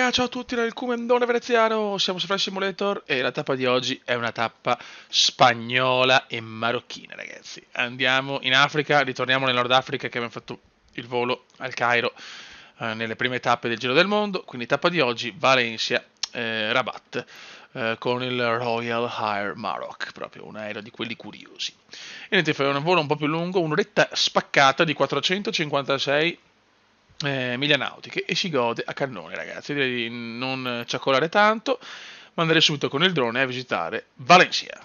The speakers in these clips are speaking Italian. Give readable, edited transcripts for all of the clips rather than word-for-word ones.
raga, ciao a tutti dal Comendone Veneziano, siamo su Flight Simulator e la tappa di oggi è una tappa spagnola e marocchina, ragazzi. Andiamo in Africa, ritorniamo nel Nord Africa che abbiamo fatto il volo al Cairo nelle prime tappe del Giro del Mondo, quindi tappa di oggi Valencia, Rabat, con il Royal Air Maroc, proprio un aereo di quelli curiosi. E niente, fai un volo un po' più lungo, un'oretta spaccata di 456 miglia nautiche e si gode a cannone, ragazzi. Direi di non ciaccolare tanto, ma andare subito con il drone a visitare Valencia.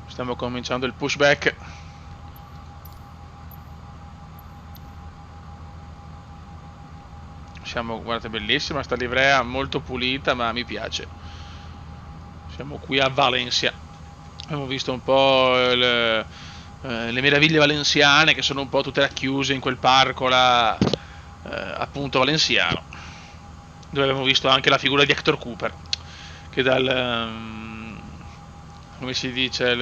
Stiamo cominciando il pushback. Guardate, bellissima sta livrea, molto pulita, ma mi piace. Siamo qui a Valencia. Abbiamo visto un po' le meraviglie valenziane, che sono un po' tutte racchiuse in quel parco là, appunto valenziano, dove abbiamo visto anche la figura di Hector Cooper, che come si dice,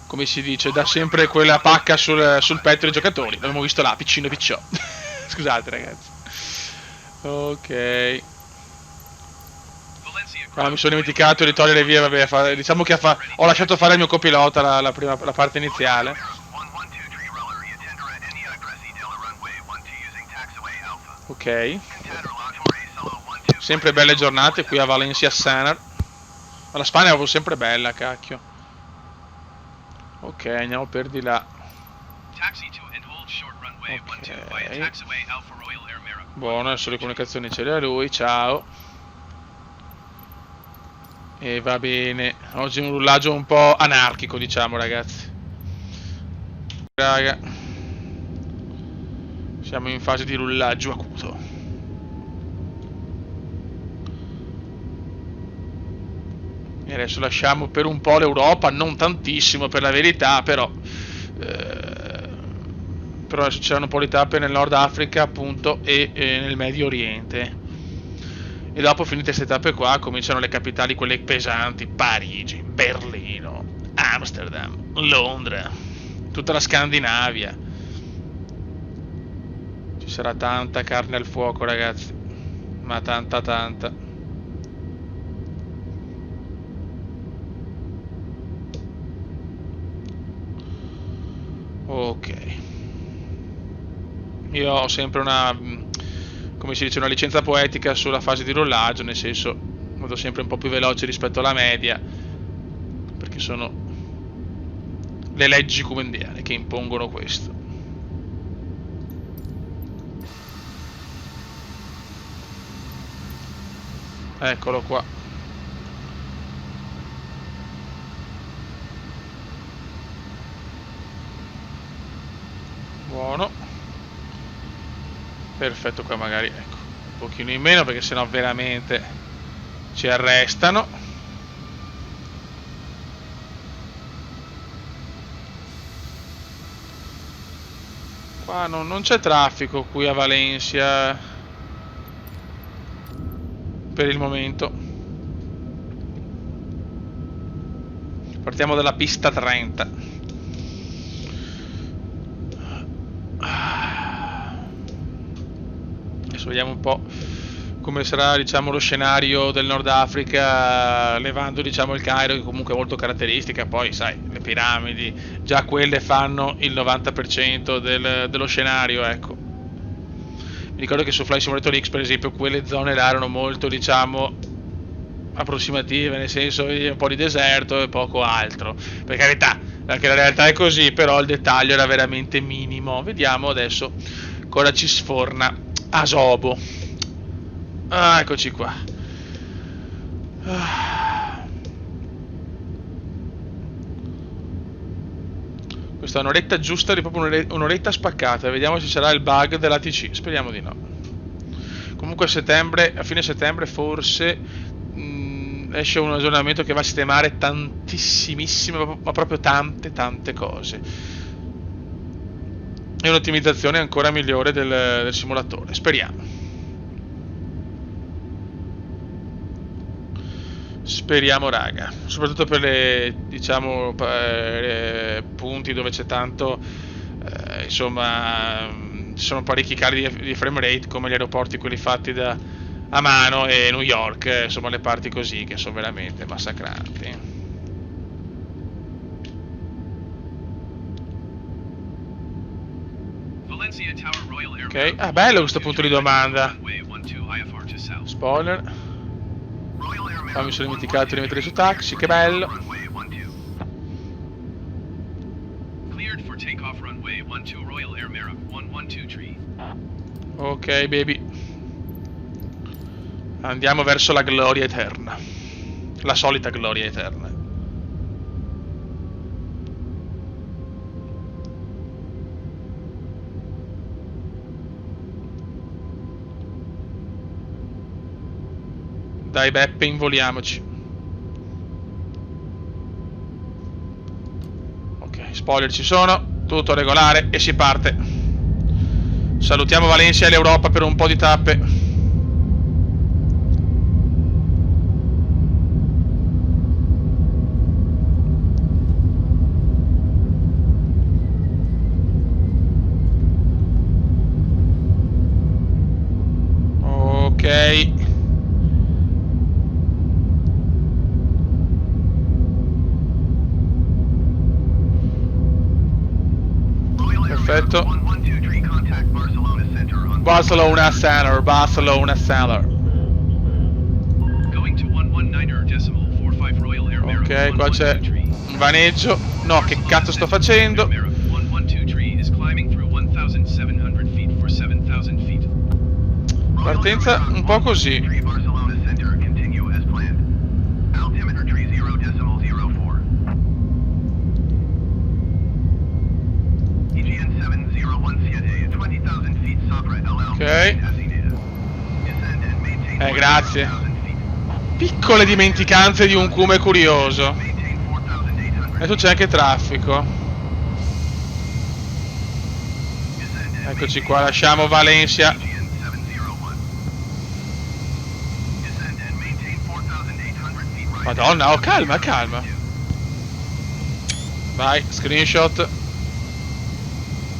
come si dice, dà sempre quella pacca sul petto dei giocatori. L'abbiamo visto là, piccino picciò. Scusate, ragazzi. Ok. Mi sono dimenticato di togliere via, vabbè, diciamo che ho lasciato fare il mio copilota la parte iniziale. Ok. Sempre belle giornate qui a Valencia Sanar. Ma la Spagna è proprio sempre bella, cacchio. Ok, andiamo per di là. Ok. Buono, adesso le comunicazioni ce le ha lui, ciao. E va bene. Oggi è un rullaggio un po' anarchico, diciamo, ragazzi. Raga, siamo in fase di rullaggio acuto. E adesso lasciamo per un po' l'Europa, non tantissimo per la verità, però adesso c'erano un po' di tappe nel Nord Africa, appunto, e nel Medio Oriente. E dopo, finite queste tappe qua, cominciano le capitali, quelle pesanti: Parigi, Berlino, Amsterdam, Londra, tutta la Scandinavia. Ci sarà tanta carne al fuoco, ragazzi, ma tanta tanta. Ok. Io ho sempre una, come si dice, una licenza poetica sulla fase di rollaggio, nel senso vado sempre un po' più veloce rispetto alla media, perché sono le leggi comundiane che impongono questo. Eccolo qua. Buono. Perfetto, qua magari ecco un pochino in meno perché sennò veramente ci arrestano. Qua non c'è traffico qui a Valencia per il momento. Partiamo dalla pista 30. Adesso vediamo un po' come sarà, diciamo, lo scenario del Nord Africa, levando, diciamo, il Cairo, che comunque è molto caratteristica. Poi sai, le piramidi già quelle fanno il 90% dello scenario, ecco. Mi ricordo che su Flight Simulator X, per esempio, quelle zone là erano molto, diciamo, approssimative, nel senso un po' di deserto e poco altro. Per carità, anche la realtà è così, però il dettaglio era veramente minimo. Vediamo adesso cosa ci sforna Asobo. Ah, eccoci qua. Questa è un'oretta giusta, di proprio un'oretta spaccata. Vediamo se sarà il bug dell'ATC. Speriamo di no. Comunque a fine settembre forse esce un aggiornamento che va a sistemare tantissimissime, ma proprio tante cose. E un'ottimizzazione ancora migliore del simulatore. Speriamo. Speriamo, raga, soprattutto per le, diciamo, punti dove c'è tanto, insomma, ci sono parecchi cali di frame rate, come gli aeroporti quelli fatti a mano, e New York, insomma, le parti così che sono veramente massacranti. Ok, ah, bello questo punto di domanda. Spoiler. Ah, mi sono dimenticato di mettere su taxi, che bello. Ok, baby. Andiamo verso la gloria eterna. La solita gloria eterna. Dai Beppe, involiamoci. Ok, spoiler ci sono, tutto regolare e si parte. Salutiamo Valencia e l'Europa per un po' di tappe. Ok. Perfetto. Barcelona Center, Barcelona Center. Ok, qua c'è un vaneggio. No, che cazzo sto facendo? Partenza un po' così. Ok. Grazie. Piccole dimenticanze di un cume curioso. Adesso c'è anche traffico. Eccoci qua, lasciamo Valencia. Madonna, oh, calma, calma. Vai, screenshot.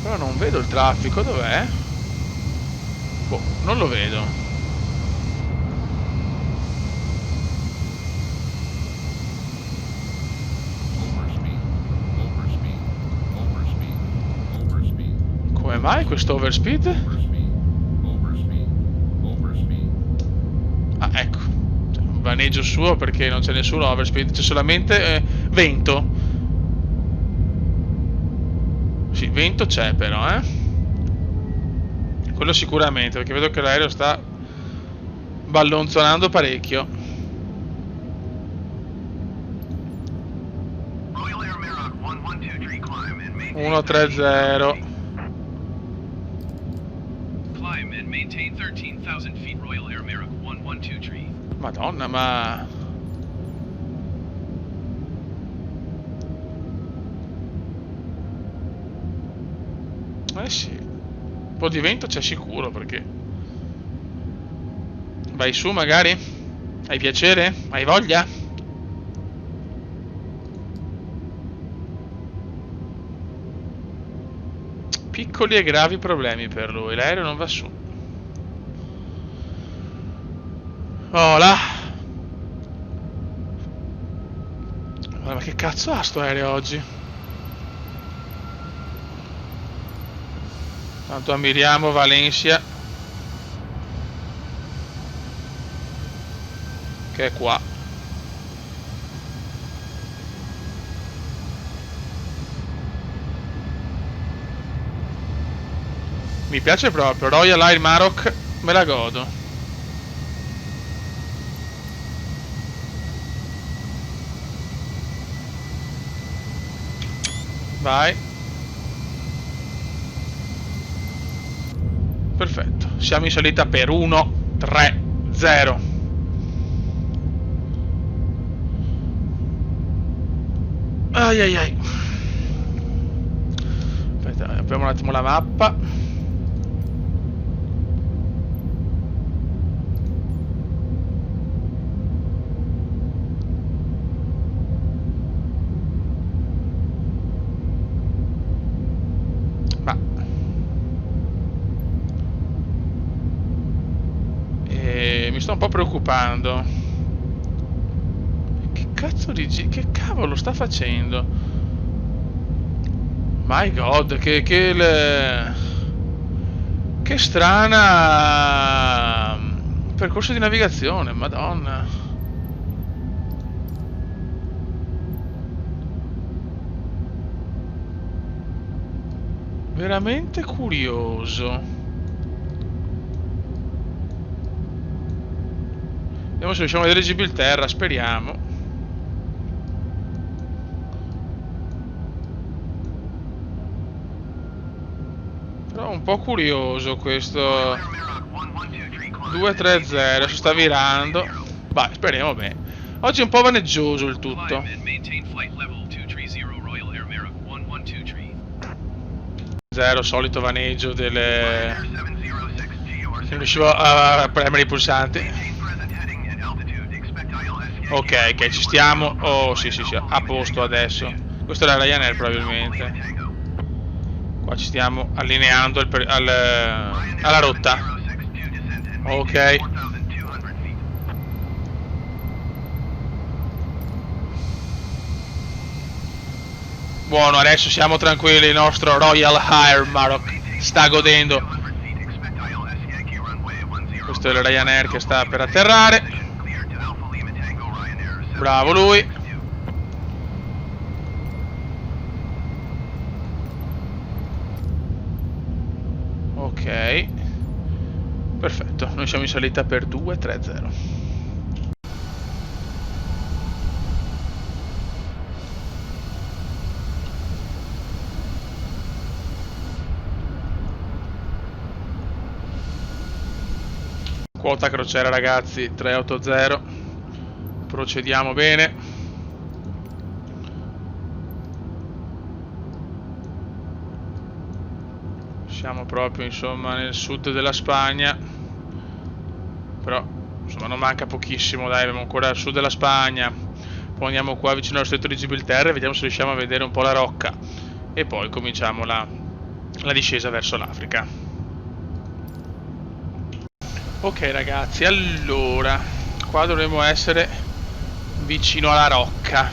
Però non vedo il traffico, dov'è? Boh, non lo vedo. Come mai questo overspeed? Ah, ecco. Un vaneggio suo perché non c'è nessuno overspeed, c'è solamente vento. Sì, vento c'è però, quello sicuramente, perché vedo che l'aereo sta ballonzolando parecchio. Royal Air Maroc 1123 climb and maintain 130. Climb and maintain 13,000 feet. Royal Air Maroc 1123. Madonna, ma... Eh sì, un po' di vento c'è sicuro, perché... Vai su magari? Hai piacere? Hai voglia? Piccoli e gravi problemi per lui, l'aereo non va su. Oh là! Ma che cazzo ha sto aereo oggi? Tanto ammiriamo Valencia, che è qua. Mi piace proprio, Royal Air Maroc, me la godo. Vai. Perfetto, siamo in salita per 1-3-0. Ai ai ai. Aspetta, apriamo un attimo la mappa. Ma mi sto un po' preoccupando. Che cazzo di che cavolo sta facendo? My God, che strana percorso di navigazione, Madonna. Veramente curioso. Vediamo se riusciamo a vedere Gibilterra, speriamo. Però un po' curioso questo 2-3-0, adesso sta virando. Vai, speriamo bene. Oggi è un po' vaneggioso il tutto. Zero, solito vaneggio delle... Non riuscivo a premere i pulsanti. Ok, ci stiamo. Oh, sì, a posto adesso. Questo è la Ryanair probabilmente. Qua ci stiamo allineando alla rotta. Ok. Buono, adesso siamo tranquilli, il nostro Royal Air Maroc sta godendo. Questo è il Ryanair che sta per atterrare. Bravo lui. Ok. Perfetto, noi siamo in salita per 2-3-0. Quota crociera ragazzi, 380. Procediamo bene. Siamo proprio insomma nel sud della Spagna. Però insomma non manca pochissimo, dai, abbiamo ancora il sud della Spagna. Poi andiamo qua vicino allo stretto di Gibilterra e vediamo se riusciamo a vedere un po' la rocca. E poi cominciamo la discesa verso l'Africa. Ok ragazzi, allora qua dovremmo essere vicino alla rocca.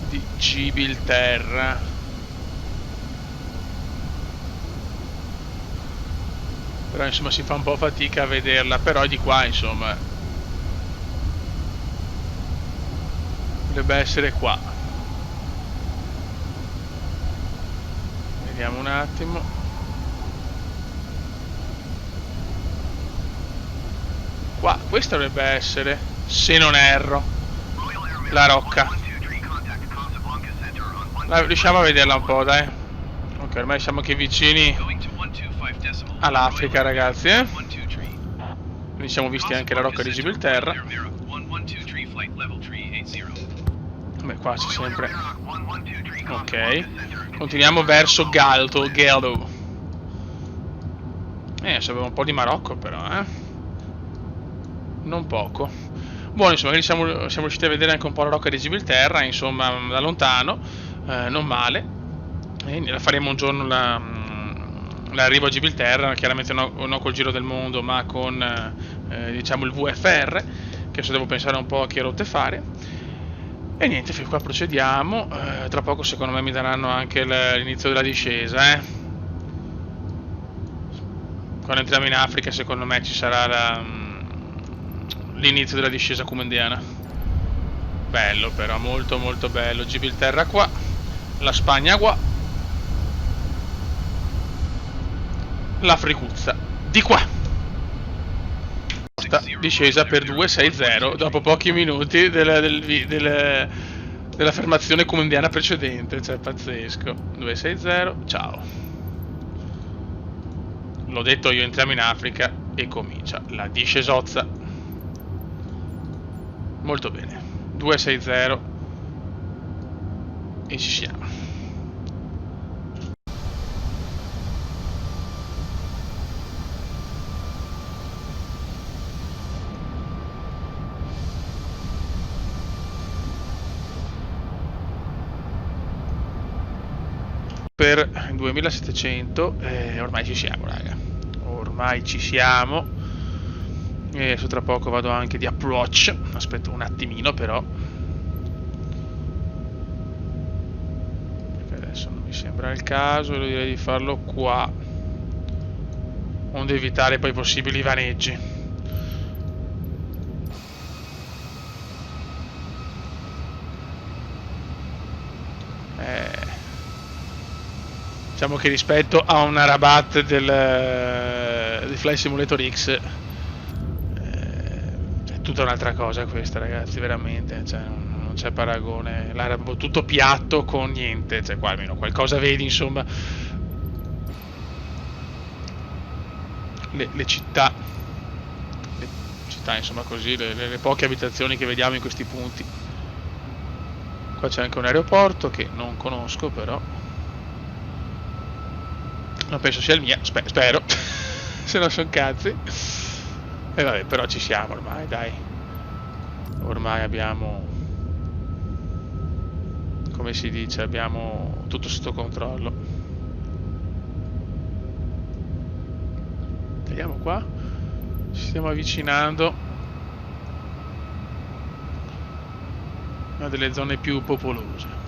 Di Gibilterra. Però insomma si fa un po' fatica a vederla, però è di qua insomma. Dovrebbe essere qua. Vediamo un attimo. Qua, questa dovrebbe essere, se non erro, la rocca. Riusciamo a vederla un po', dai. Ok, ormai siamo anche vicini all'Africa, ragazzi, eh. Quindi siamo visti anche la rocca di Gibilterra. Beh, qua c'è sempre. Ok. Continuiamo verso Galto. Sapeva un po' di Marocco però, non poco. Buono, insomma, quindi siamo riusciti a vedere anche un po' la rocca di Gibilterra, insomma, da lontano, non male. E la faremo un giorno l'arrivo a Gibilterra, chiaramente non col giro del mondo, ma con diciamo il VFR, che adesso devo pensare un po' a che rotte fare. E niente, fin qua procediamo. Tra poco secondo me mi daranno anche l'inizio della discesa, Quando entriamo in Africa secondo me ci sarà l'inizio della discesa comundiana. Bello però, molto molto bello. Gibilterra qua, la Spagna qua, l'Africuzza di qua. Discesa per 2-6-0 dopo pochi minuti dell'affermazione comundiana precedente, cioè pazzesco. 2-6-0, ciao. L'ho detto io, entriamo in Africa e comincia la discesozza. Molto bene, 2-6-0 e ci siamo. Per 2700 ormai ci siamo, raga. Ormai ci siamo. E adesso tra poco vado anche di approach. Aspetto un attimino però, perché adesso non mi sembra il caso. Io direi di farlo qua, onde evitare poi possibili vaneggi. Diciamo che rispetto a una Rabat di Flight Simulator X è tutta un'altra cosa questa, ragazzi, veramente, cioè, non c'è paragone. Là era proprio tutto piatto con niente, cioè qua almeno qualcosa vedi, insomma. Le città, insomma, così, le poche abitazioni che vediamo in questi punti. Qua c'è anche un aeroporto che non conosco però. Non penso sia il mio, spero, se no sono cazzi. E vabbè, però ci siamo ormai, dai. Ormai abbiamo, come si dice, abbiamo tutto sotto controllo. Vediamo qua, ci stiamo avvicinando a delle zone più popolose.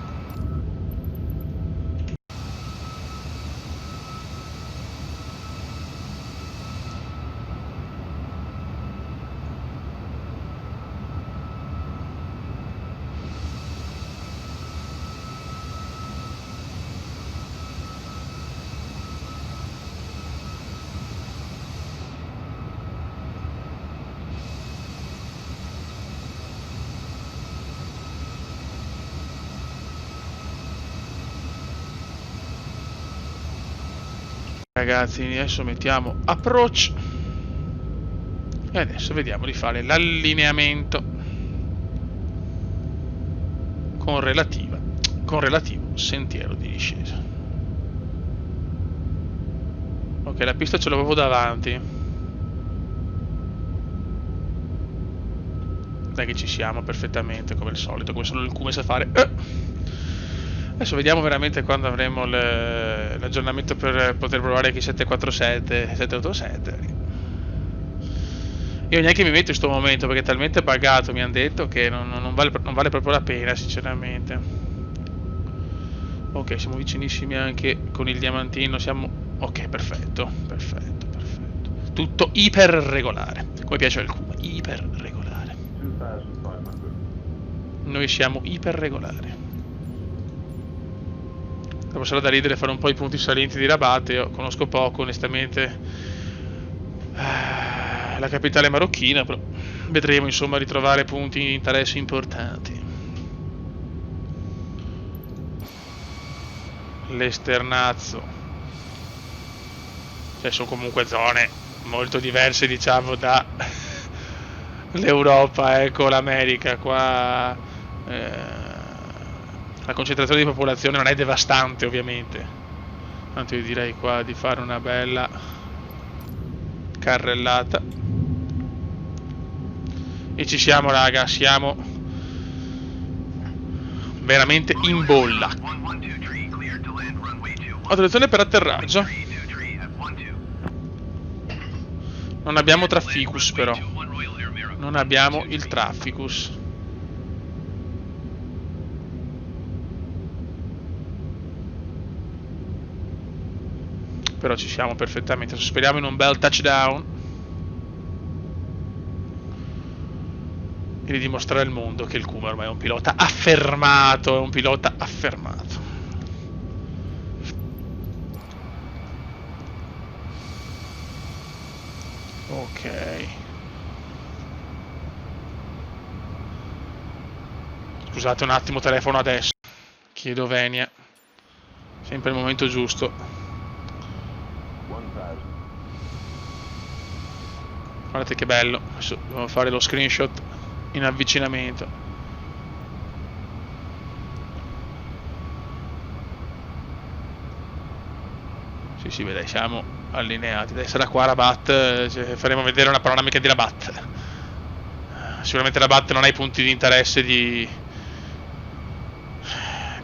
Ragazzi, adesso mettiamo approach e adesso vediamo di fare l'allineamento con relativo sentiero di discesa. Ok, la pista ce l'avevo davanti. Dai che ci siamo perfettamente come al solito, come solo il Cume sa fare. Adesso vediamo veramente quando avremo l'aggiornamento per poter provare anche i 747, 787. Io neanche mi metto in sto momento perché è talmente buggato, mi hanno detto, che non vale proprio la pena, sinceramente. Ok, siamo vicinissimi anche con il diamantino, siamo... Ok, perfetto. Tutto iper regolare, come piace al Kuma, iper regolare. Noi siamo iperregolari. Dopo sarà da ridere fare un po' i punti salienti di Rabat. Io conosco poco, onestamente, la capitale marocchina, però vedremo, insomma, di trovare punti di interesse importanti. L'Esternazzo. Cioè, sono comunque zone molto diverse, diciamo, da l'Europa, ecco, l'America. Qua la concentrazione di popolazione non è devastante, ovviamente. Tanto io direi qua di fare una bella carrellata. E ci siamo, raga, siamo veramente in bolla. Attenzione per atterraggio. Non abbiamo trafficus, però. Non abbiamo il trafficus. Però ci siamo perfettamente. Speriamo in un bel touchdown e di dimostrare al mondo che il Kuma ormai è un pilota affermato. È un pilota affermato. Ok. Scusate un attimo, telefono adesso. Chiedo venia. Sempre il momento giusto. Guardate che bello. Adesso devo fare lo screenshot in avvicinamento. Sì, vede, siamo allineati. Dai, sarà qua Rabat, faremo vedere una panoramica di Rabat. Sicuramente Rabat non ha i punti di interesse di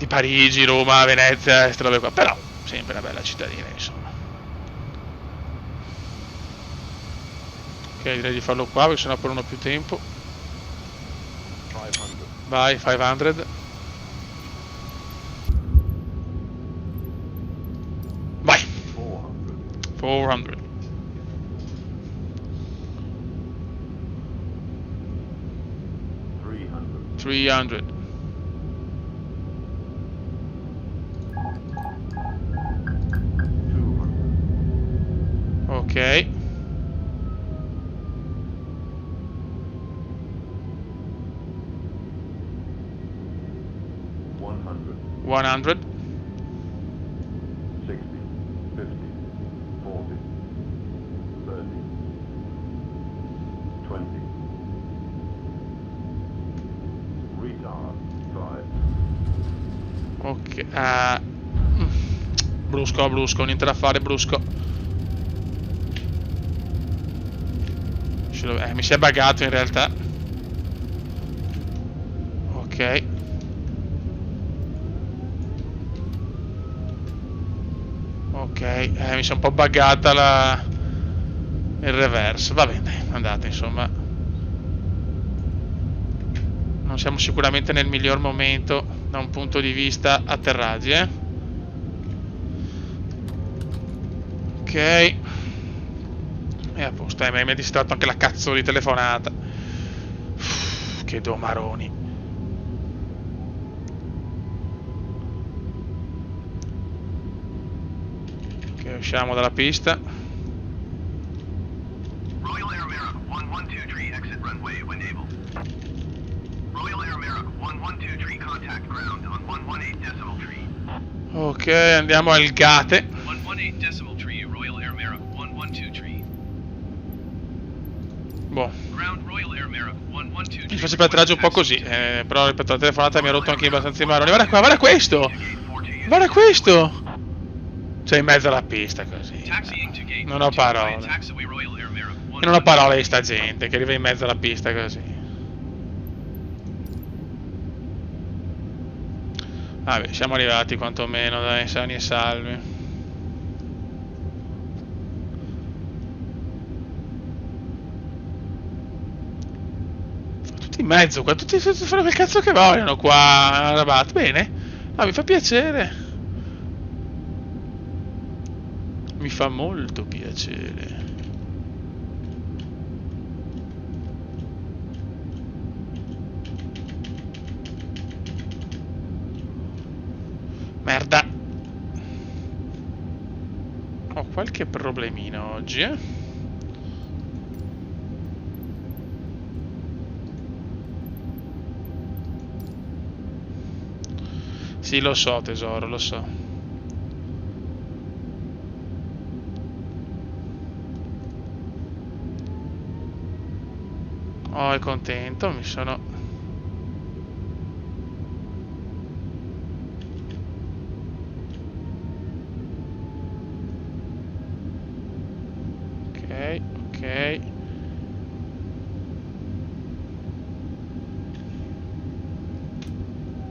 Parigi, Roma, Venezia, queste robe qua. Però sempre una bella cittadina, insomma. Ok, direi di farlo qua perché sennò poi non ho più tempo. Vai, 500. Vai. 400. 300. Ok. One hundred. 60, 50, 40, 30, 20. Retard, 5. Ok. Brusco, niente da fare, brusco. Mi si è buggato in realtà. Ok. Ok, mi si è un po' buggata il reverse. Va bene, andate, insomma. Non siamo sicuramente nel miglior momento da un punto di vista atterraggi, Ok. E a posto, mi ha distratto anche la cazzo di telefonata. Che domaroni. Ok, usciamo dalla pista. Royal Air Maroc 1123 exit runway when able. Royal Air Maroc 1123 contact ground on 118 decimal tree. Ok, andiamo al Gate. 118 decimal tree, Royal Air Maroc 1123. Boh. Ground Royal Air Maroc 1123. Mi faccio per atterraggio un po' così, però ripeto, la telefonata mi ha rotto anche abbastanza i maroni. Guarda qua, guarda questo! Guarda questo! Cioè in mezzo alla pista così. Non ho parole. E non ho parole di sta gente che arriva in mezzo alla pista così. Vabbè, siamo arrivati quantomeno, dai, sani e salvi. Tutti in mezzo qua, tutti fanno quel cazzo che vogliono qua a Rabat. Bene, mi fa piacere. Mi fa molto piacere. Merda. Ho qualche problemino oggi, eh. Sì, lo so, tesoro, lo so. Oh, è contento, mi sono... Ok, ok.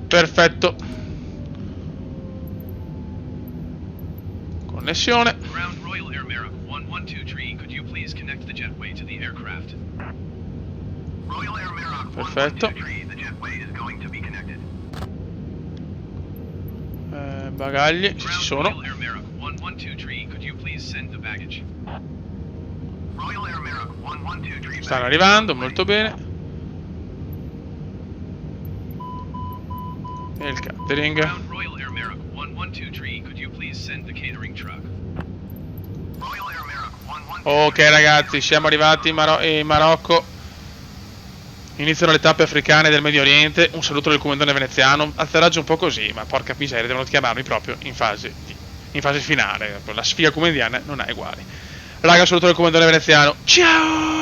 Perfetto. Connessione. Ground Royal Air Merrick 112 could you please connect the jetway to the aircraft? Royal Air Merrick Perfetto. 112 the jetway is going to be connected. Bagagli, se ci Ground sono. Royal Air Merrick 112 could you please send the baggage? Royal Air Merrick 112 Stanno arrivando, molto bene. E il catering. Ground Royal Air Merrick 112 could you please send the catering truck? Royal Air Merrick 112 Ok ragazzi, siamo arrivati in Marocco. Iniziano le tappe africane del Medio Oriente. Un saluto del comandante veneziano. Atterraggio un po' così, ma porca miseria, devono chiamarmi proprio in fase finale. La sfiga comandiana non ha uguali. Raga, saluto del comandante veneziano. Ciao!